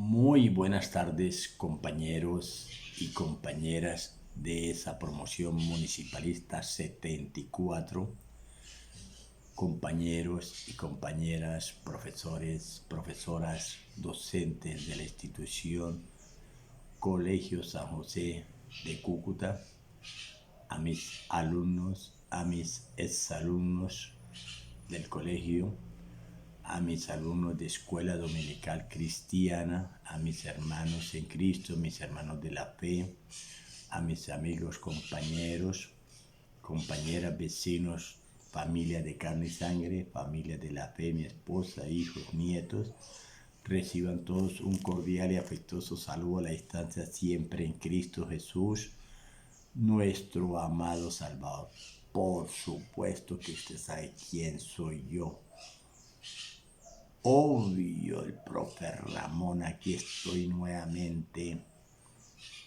Muy buenas tardes, compañeros y compañeras de esa promoción municipalista 74, compañeros y compañeras, profesores, profesoras, docentes de la institución Colegio San José de Cúcuta, a mis alumnos, a mis exalumnos del colegio, a mis alumnos de Escuela Dominical Cristiana, a mis hermanos en Cristo, mis hermanos de la fe, a mis amigos, compañeros, compañeras, vecinos, familia de carne y sangre, familia de la fe, mi esposa, hijos, nietos. Reciban todos un cordial y afectuoso saludo a la distancia siempre en Cristo Jesús, nuestro amado Salvador. Por supuesto que usted sabe quién soy yo. Obvio, el profe Ramón, aquí estoy nuevamente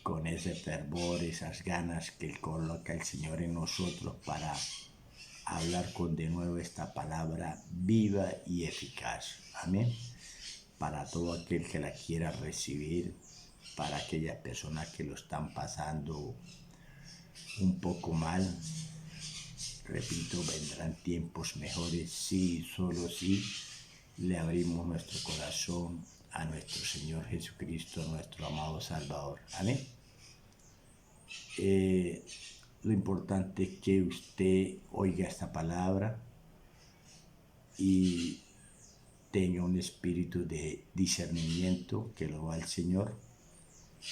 con ese fervor, esas ganas que coloca el Señor en nosotros para hablar con de nuevo esta palabra viva y eficaz. Amén. Para todo aquel que la quiera recibir, para aquellas personas que lo están pasando un poco mal. Repito, vendrán tiempos mejores, sí, solo sí. Le abrimos nuestro corazón a nuestro Señor Jesucristo, nuestro amado Salvador. Amén. Lo importante es que usted oiga esta palabra y tenga un espíritu de discernimiento que lo va al Señor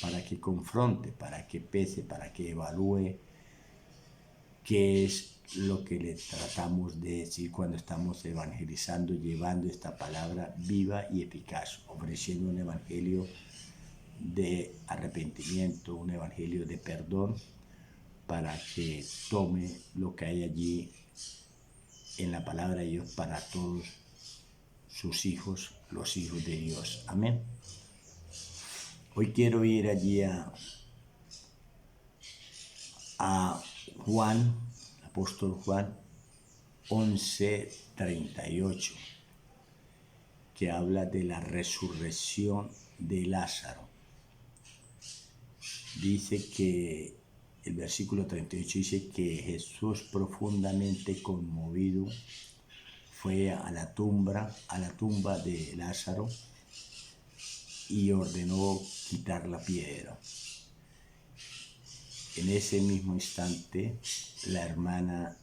para que confronte, para que pese, para que evalúe qué es lo que le tratamos de decir cuando estamos evangelizando, llevando esta palabra viva y eficaz, ofreciendo un evangelio de arrepentimiento, un evangelio de perdón, para que tome lo que hay allí en la palabra de Dios para todos sus hijos, los hijos de Dios. Amén. Hoy quiero ir allí a Juan, apóstol Juan 11:38, que habla de la resurrección de Lázaro. Dice que el versículo 38 dice que Jesús, profundamente conmovido, fue a la tumba de Lázaro y ordenó quitar la piedra. En ese mismo instante, la hermana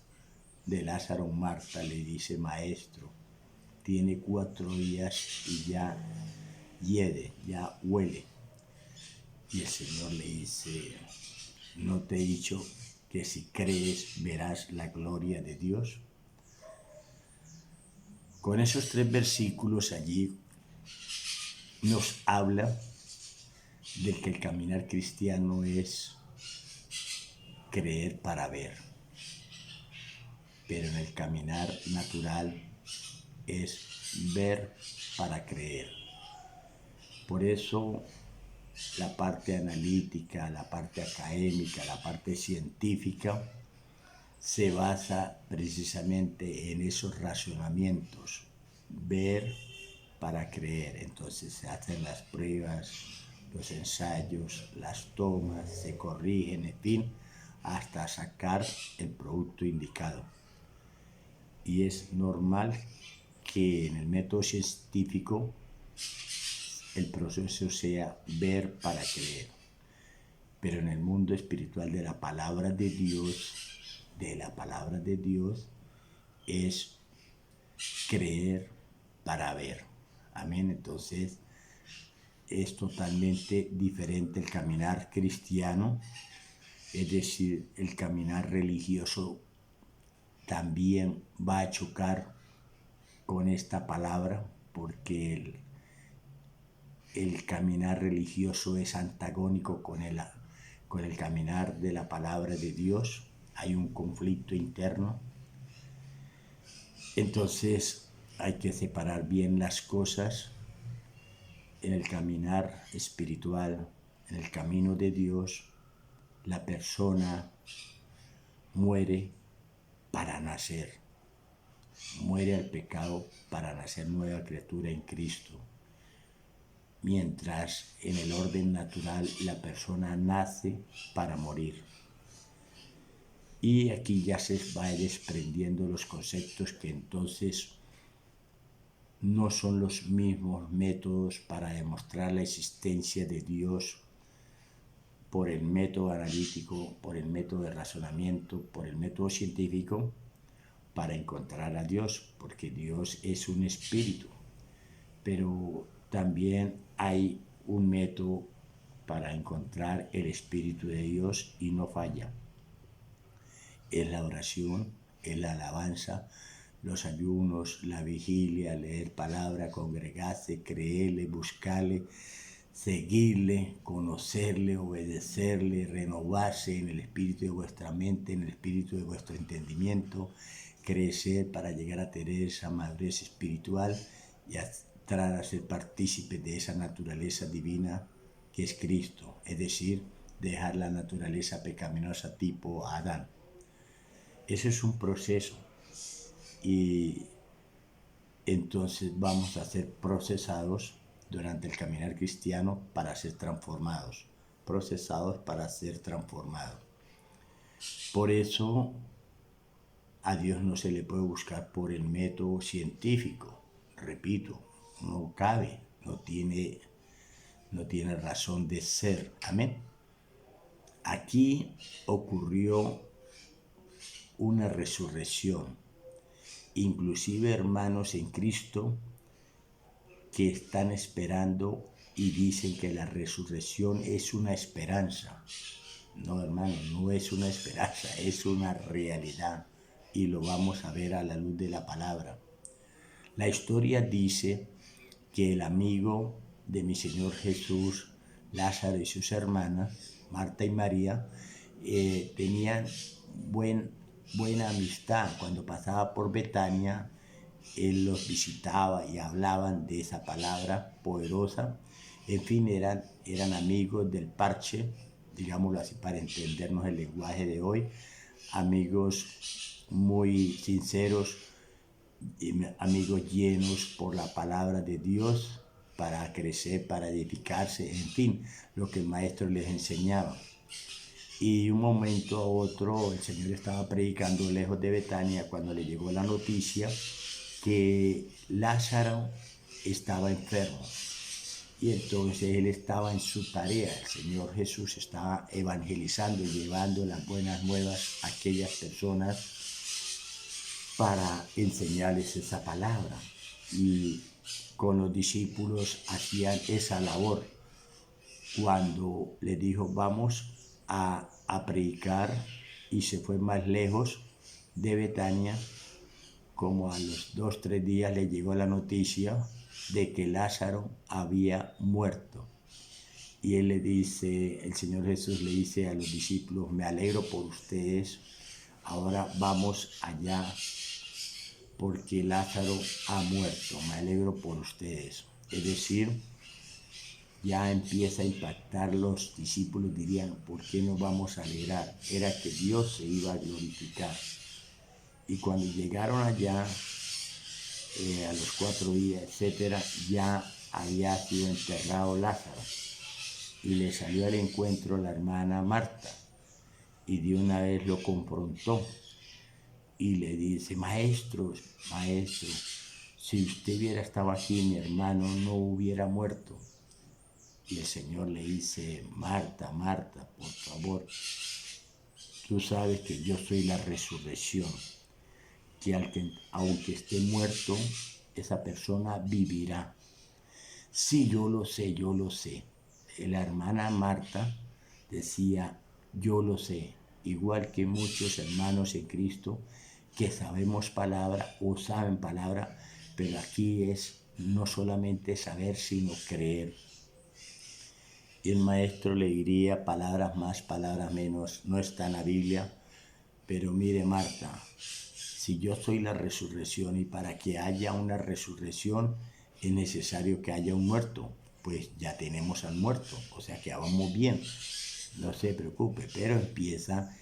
de Lázaro, Marta, le dice: Maestro, tiene 4 días y ya hiede, ya huele. Y el Señor le dice: ¿no te he dicho que si crees verás la gloria de Dios? Con esos 3 versículos allí nos habla de que el caminar cristiano es creer para ver, pero en el caminar natural es ver para creer. Por eso la parte analítica, la parte académica, la parte científica se basa precisamente en esos razonamientos, ver para creer. Entonces se hacen las pruebas, los ensayos, las tomas, se corrigen, en fin, hasta sacar el producto indicado. Y es normal que en el método científico el proceso sea ver para creer. Pero en el mundo espiritual de la palabra de Dios, es creer para ver. Amén. Entonces es totalmente diferente el caminar cristiano, es decir, el caminar religioso también va a chocar con esta palabra, porque el caminar religioso es antagónico con el caminar de la palabra de Dios. Hay un conflicto interno. Entonces hay que separar bien las cosas. En el caminar espiritual, en el camino de Dios, la persona muere para nacer. Muere al pecado para nacer nueva criatura en Cristo. mientras en el orden natural la persona nace para morir. Y aquí ya se va desprendiendo los conceptos que entonces no son los mismos métodos para demostrar la existencia de Dios por el método analítico, por el método de razonamiento, por el método científico, para encontrar a Dios, porque Dios es un espíritu, pero también hay un método para encontrar el espíritu de Dios y no falla. Es la oración, es la alabanza, los ayunos, la vigilia, leer palabra, congregarse, creerle, buscarle, seguirle, conocerle, obedecerle, renovarse en el espíritu de vuestra mente, en el espíritu de vuestro entendimiento, crecer para llegar a tener esa madurez espiritual y entrar a ser partícipe de esa naturaleza divina que es Cristo, es decir, dejar la naturaleza pecaminosa tipo Adán. Ese es un proceso y entonces vamos a ser procesados durante el caminar cristiano para ser transformados, procesados para ser transformados. Por eso a Dios no se le puede buscar por el método científico, repito, no cabe, no tiene razón de ser. Amén. Aquí ocurrió una resurrección. Inclusive hermanos en Cristo que están esperando y dicen que la resurrección es una esperanza. No, hermano, no es una esperanza, es una realidad y lo vamos a ver a la luz de la palabra. La historia dice que el amigo de mi Señor Jesús, Lázaro y sus hermanas, Marta y María, tenían buena amistad. Cuando pasaba por Betania, él los visitaba y hablaban de esa palabra poderosa. En fin, eran amigos del parche, digámoslo así para entendernos el lenguaje de hoy, amigos muy sinceros, amigos llenos por la palabra de Dios para crecer, para edificarse, en fin, lo que el maestro les enseñaba. Y un momento a otro el Señor estaba predicando lejos de Betania cuando le llegó la noticia que Lázaro estaba enfermo. Y entonces él estaba en su tarea, el Señor Jesús estaba evangelizando y llevando las buenas nuevas a aquellas personas para enseñarles esa palabra. Y con los discípulos hacían esa labor. Cuando le dijo vamos a predicar y se fue más lejos de Betania, como a los 2-3 días le llegó la noticia de que Lázaro había muerto. Y él le dice, el Señor Jesús le dice a los discípulos, me alegro por ustedes, ahora vamos allá porque Lázaro ha muerto, me alegro por ustedes. Es decir, ya empieza a impactar, los discípulos dirían, ¿por qué nos vamos a alegrar? Era que Dios se iba a glorificar. Y cuando llegaron allá, a los 4 días, etcétera, ya había sido enterrado Lázaro. Y le salió al encuentro la hermana Marta y de una vez lo confrontó y le dice, maestro, si usted hubiera estado aquí, mi hermano no hubiera muerto. Y el Señor le dice, Marta, Marta, por favor, tú sabes que yo soy la resurrección, que aunque esté muerto, esa persona vivirá. Sí, yo lo sé, yo lo sé. La hermana Marta decía, yo lo sé, igual que muchos hermanos en Cristo que sabemos palabra o saben palabra, pero aquí es no solamente saber, sino creer. Y el maestro le diría palabras más, palabras menos, no está en la Biblia, pero mire Marta, si yo soy la resurrección y para que haya una resurrección es necesario que haya un muerto, pues ya tenemos al muerto, o sea que vamos bien, no se preocupe, pero empieza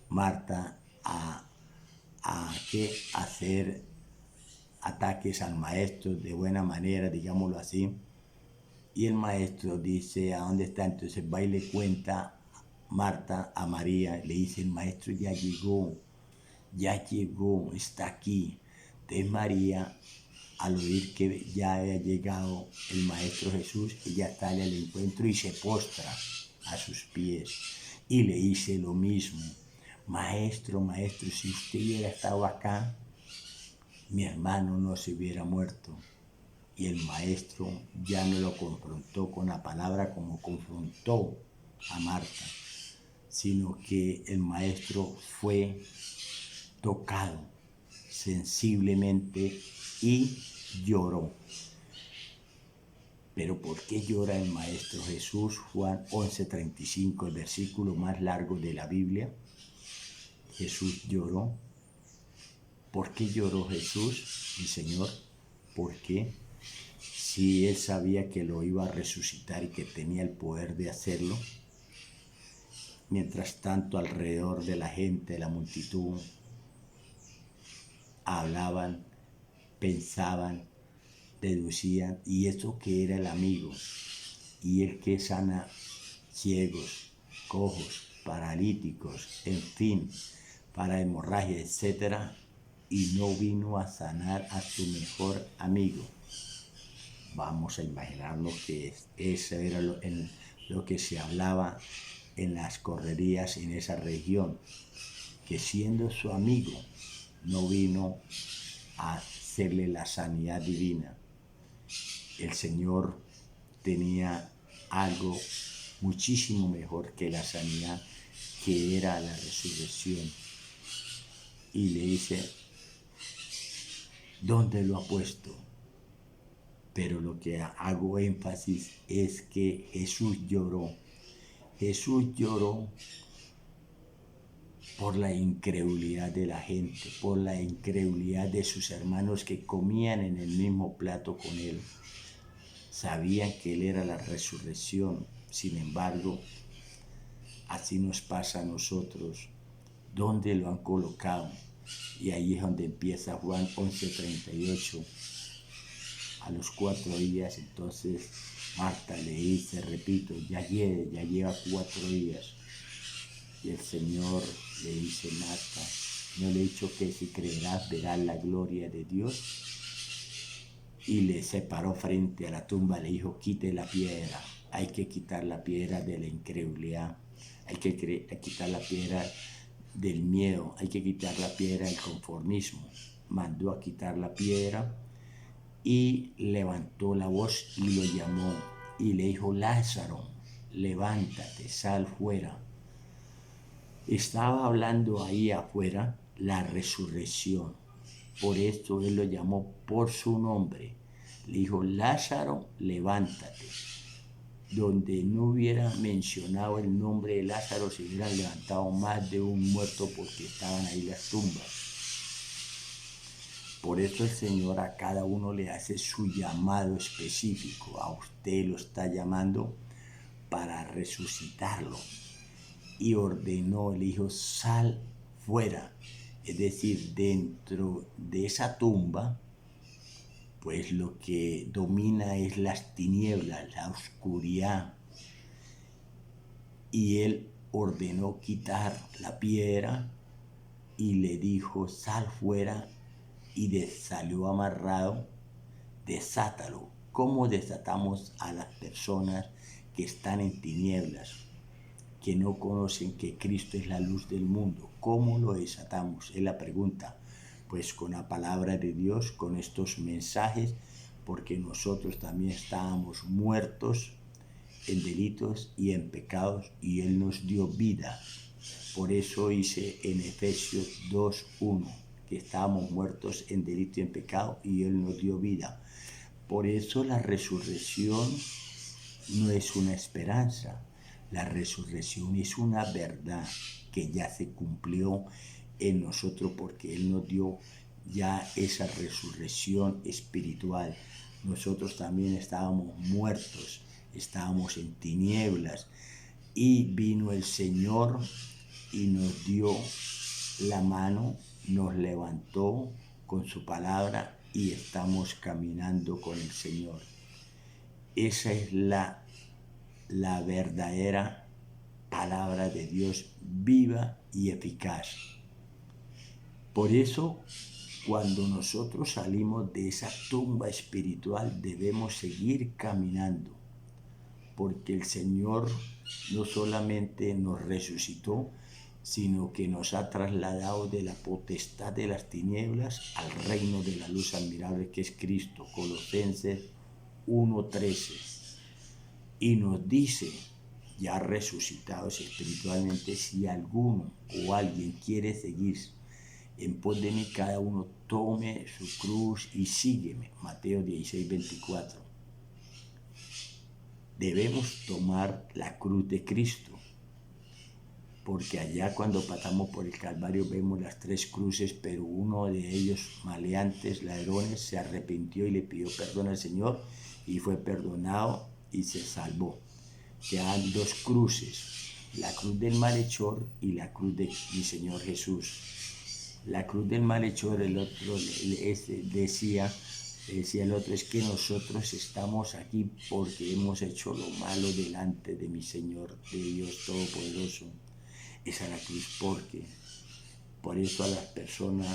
Marta a hacer ataques al maestro de buena manera, digámoslo así, Y el maestro dice, ¿a dónde está? Entonces va y le cuenta Marta a María, le dice, el maestro ya llegó, está aquí. Entonces María, al oír que ya había llegado el maestro Jesús, ella sale al encuentro y se postra a sus pies y le dice lo mismo, maestro, maestro, si usted hubiera estado acá, mi hermano no se hubiera muerto. Y el maestro ya no lo confrontó con la palabra como confrontó a Marta, sino que el maestro fue tocado sensiblemente y lloró. Pero ¿por qué llora el Maestro Jesús? Juan 11:35, el versículo más largo de la Biblia. Jesús lloró. ¿Por qué lloró Jesús, el Señor? Porque si Él sabía que lo iba a resucitar y que tenía el poder de hacerlo, mientras tanto alrededor de la gente, de la multitud, hablaban, pensaban, deducían, y eso que era el amigo, y el que sana ciegos, cojos, paralíticos, en fin, para hemorragia, etc., y no vino a sanar a su mejor amigo. Vamos a imaginarnos que eso era lo que se hablaba en las correrías en esa región, que siendo su amigo no vino a hacerle la sanidad divina. El Señor tenía algo muchísimo mejor que la sanidad, que era la resurrección. Y le dice, ¿dónde lo ha puesto? Pero lo que hago énfasis es que Jesús lloró. Jesús lloró por la incredulidad de la gente, por la incredulidad de sus hermanos que comían en el mismo plato con él. Sabían que él era la resurrección. Sin embargo, así nos pasa a nosotros. ¿Dónde lo han colocado? Y ahí es donde empieza Juan 11:38. A los 4 días, entonces Marta le dice, repito, ya lleva 4 días. Y el Señor le dice, Marta, ¿no le he dicho que si creerás verás la gloria de Dios? Y le separó frente a la tumba, le dijo, quite la piedra. Hay que quitar la piedra de la incredulidad, hay que quitar la piedra del miedo, hay que quitar la piedra del conformismo. Mandó a quitar la piedra y levantó la voz y lo llamó y le dijo, Lázaro, levántate, sal fuera. Estaba hablando ahí afuera la resurrección. Por esto él lo llamó por su nombre. Le dijo, Lázaro, levántate. Donde no hubiera mencionado el nombre de Lázaro, se hubieran levantado más de un muerto porque estaban ahí las tumbas. Por eso el Señor a cada uno le hace su llamado específico. A usted lo está llamando para resucitarlo. Y ordenó, le dijo, sal fuera. Es decir, dentro de esa tumba, pues lo que domina es las tinieblas, la oscuridad. Y él ordenó quitar la piedra y le dijo, sal fuera, y salió amarrado, desátalo. ¿Cómo desatamos a las personas que están en tinieblas, que no conocen que Cristo es la luz del mundo? ¿Cómo lo desatamos? Es la pregunta. Pues con la palabra de Dios, con estos mensajes, porque nosotros también estábamos muertos en delitos y en pecados, y Él nos dio vida. Por eso dice en Efesios 2:1, que estábamos muertos en delito y en pecado, y Él nos dio vida. Por eso la resurrección no es una esperanza, la resurrección es una verdad que ya se cumplió en nosotros, porque Él nos dio ya esa resurrección espiritual. Nosotros también estábamos muertos, estábamos en tinieblas, y vino el Señor y nos dio la mano, nos levantó con su palabra y estamos caminando con el Señor. Esa es la verdadera palabra de Dios viva y eficaz. Por eso, cuando nosotros salimos de esa tumba espiritual, debemos seguir caminando, porque el Señor no solamente nos resucitó, sino que nos ha trasladado de la potestad de las tinieblas al reino de la luz admirable que es Cristo, Colosenses 1:13. Y nos dice, ya resucitados espiritualmente, si alguno o alguien quiere seguir en pos de mí, cada uno tome su cruz y sígueme. Mateo 16:24. Debemos tomar la cruz de Cristo, porque allá cuando pasamos por el Calvario vemos las 3 cruces, pero uno de ellos, maleantes, ladrones, se arrepintió y le pidió perdón al Señor y fue perdonado y se salvó. Quedan 2 cruces, la cruz del malhechor y la cruz de mi Señor Jesús. La cruz del malhechor, el otro decía el otro, es que nosotros estamos aquí porque hemos hecho lo malo delante de mi Señor, de Dios Todopoderoso. Esa es la cruz, porque por eso a las personas,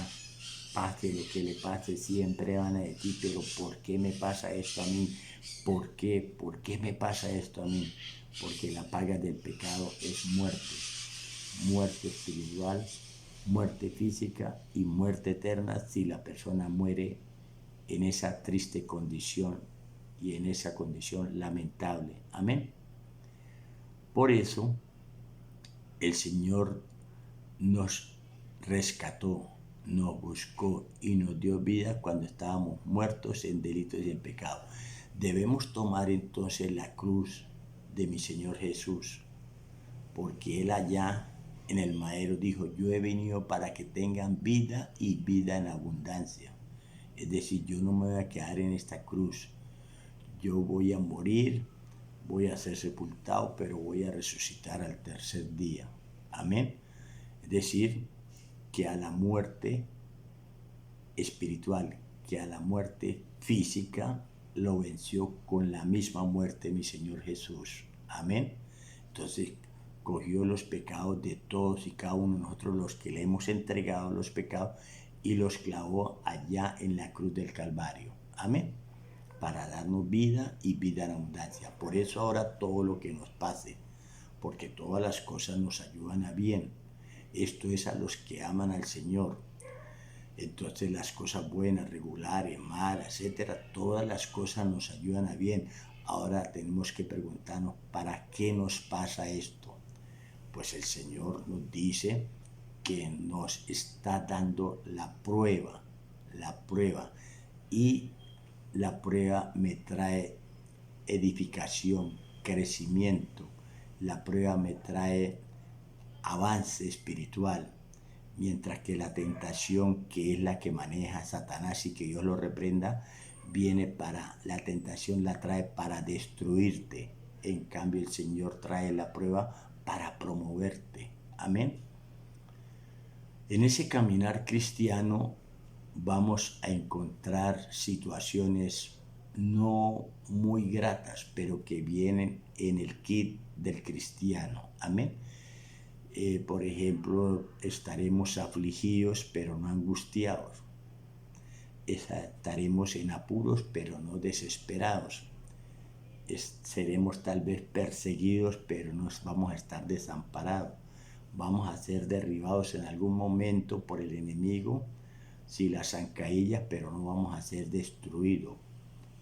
pase lo que le pase, siempre van a decir, pero ¿por qué me pasa esto a mí? ¿Por qué? ¿Por qué me pasa esto a mí? Porque la paga del pecado es muerte, muerte espiritual, muerte física y muerte eterna si la persona muere en esa triste condición y en esa condición lamentable. Amén. Por eso el Señor nos rescató, nos buscó y nos dio vida cuando estábamos muertos en delitos y en pecado. Debemos tomar entonces la cruz de mi Señor Jesús, porque Él allá en el madero dijo, yo he venido para que tengan vida y vida en abundancia. Es decir, yo no me voy a quedar en esta cruz, yo voy a morir, voy a ser sepultado, pero voy a resucitar al tercer día. Amén. Es decir, que a la muerte espiritual, que a la muerte física, lo venció con la misma muerte mi Señor Jesús. Amén. Entonces, cogió los pecados de todos y cada uno de nosotros, los que le hemos entregado los pecados, y los clavó allá en la cruz del Calvario. Amén. Para darnos vida y vida en abundancia. Por eso ahora todo lo que nos pase, porque todas las cosas nos ayudan a bien. Esto es a los que aman al Señor. Entonces las cosas buenas, regulares, malas, etcétera, todas las cosas nos ayudan a bien. Ahora tenemos que preguntarnos, ¿para qué nos pasa esto? Pues el Señor nos dice que nos está dando la prueba, y la prueba me trae edificación, crecimiento, la prueba me trae avance espiritual, mientras que la tentación, que es la que maneja Satanás y que Dios lo reprenda, la tentación la trae para destruirte. En cambio el Señor trae la prueba para promoverte. Amén. En ese caminar cristiano vamos a encontrar situaciones no muy gratas, pero que vienen en el kit del cristiano. Amén. Por ejemplo, estaremos afligidos, pero no angustiados. Estaremos en apuros, pero no desesperados. Seremos tal vez perseguidos, pero no vamos a estar desamparados. Vamos a ser derribados en algún momento por el enemigo, si las zancadillas, pero no vamos a ser destruidos.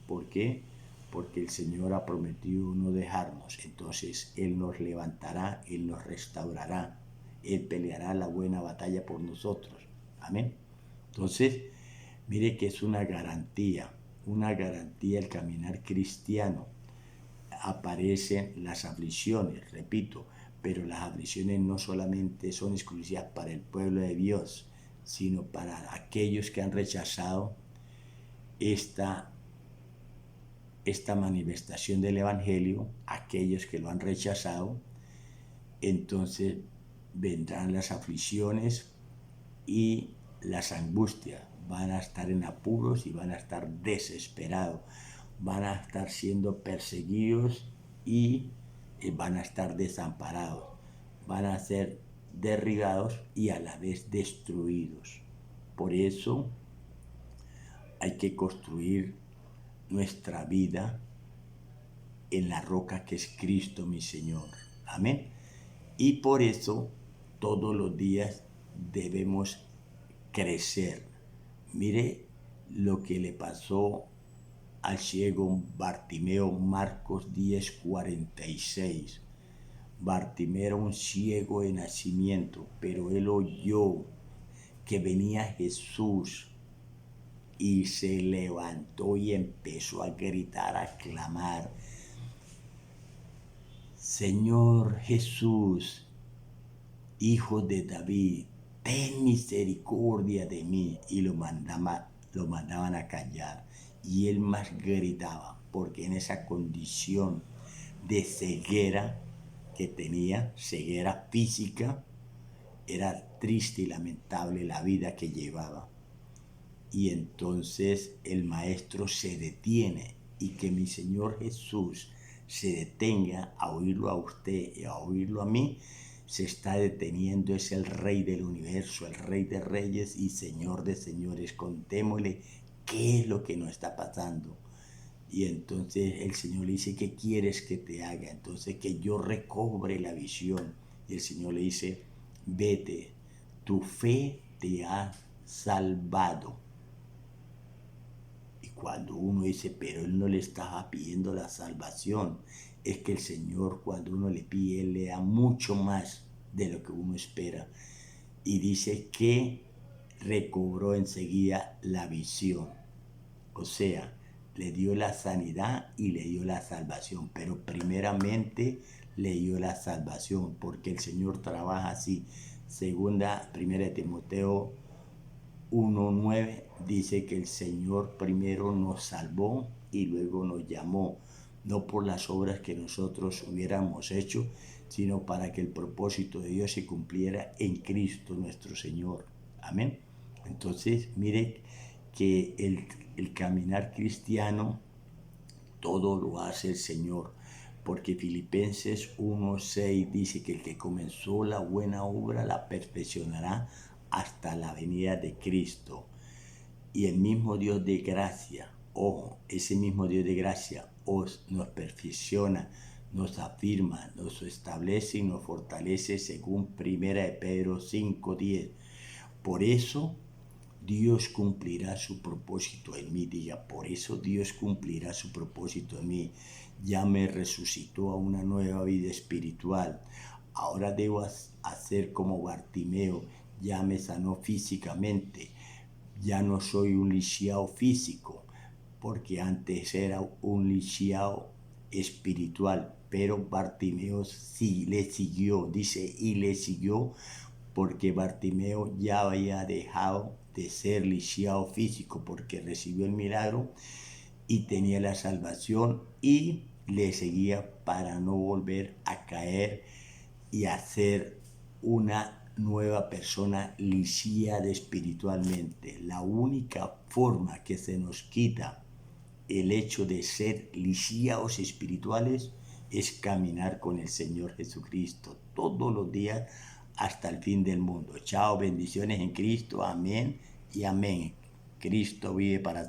¿Por qué? Porque el Señor ha prometido no dejarnos. Entonces Él nos levantará, Él nos restaurará, Él peleará la buena batalla por nosotros. Amén. Entonces, mire que es una garantía el caminar cristiano. Aparecen las aflicciones, repito, pero las aflicciones no solamente son exclusivas para el pueblo de Dios, sino para aquellos que han rechazado esta manifestación del Evangelio, aquellos que lo han rechazado. Entonces vendrán las aflicciones y las angustias, van a estar en apuros y van a estar desesperados, van a estar siendo perseguidos y van a estar desamparados, van a ser derribados y a la vez destruidos. Por eso hay que construir nuestra vida en la roca que es Cristo mi Señor. Amén. Y por eso todos los días debemos crecer. Mire lo que le pasó al ciego Bartimeo, Marcos 10:46. Bartimeo era un ciego de nacimiento, pero él oyó que venía Jesús y se levantó y empezó a gritar, a clamar: Señor Jesús, Hijo de David, ten misericordia de mí. Y lo mandaban a callar. Y él más gritaba, porque en esa condición de ceguera que tenía, ceguera física, era triste y lamentable la vida que llevaba. Y entonces el maestro se detiene, y que mi Señor Jesús se detenga a oírlo a usted y a oírlo a mí, se está deteniendo. Es el Rey del universo, el Rey de reyes y Señor de señores. Contémosle qué es lo que nos está pasando. Y entonces el Señor le dice: ¿qué quieres que te haga? Entonces, que yo recobre la visión. Y el Señor le dice: vete, tu fe te ha salvado. Y cuando uno dice: pero él no le estaba pidiendo la salvación, es que el Señor, cuando uno le pide, él le da mucho más de lo que uno espera. Y dice que recobró enseguida la visión. O sea, le dio la sanidad y le dio la salvación, pero primeramente le dio la salvación, porque el Señor trabaja así. Primera de Timoteo 1:9 dice que el Señor primero nos salvó y luego nos llamó, no por las obras que nosotros hubiéramos hecho, sino para que el propósito de Dios se cumpliera en Cristo nuestro Señor. Amén. Entonces, mire que el caminar cristiano todo lo hace el Señor, porque Filipenses 1:6 dice que el que comenzó la buena obra la perfeccionará hasta la venida de Cristo. Y el mismo Dios de gracia, ojo, ese mismo Dios de gracia nos perfecciona, nos afirma, nos establece y nos fortalece, según 1 de Pedro 5:10. Por eso Dios cumplirá su propósito en mí. Diga: por eso Dios cumplirá su propósito en mí. Ya me resucitó a una nueva vida espiritual. Ahora debo hacer como Bartimeo. Ya me sanó físicamente. Ya no soy un lisiado físico, porque antes era un lisiado espiritual. Pero Bartimeo sí le siguió, dice, y le siguió, porque Bartimeo ya había dejado de ser lisiado físico, porque recibió el milagro y tenía la salvación, y le seguía para no volver a caer y a ser una nueva persona lisiada espiritualmente. La única forma que se nos quita el hecho de ser lisiados espirituales es caminar con el Señor Jesucristo todos los días hasta el fin del mundo. Chao, bendiciones en Cristo, amén y amén. Cristo vive para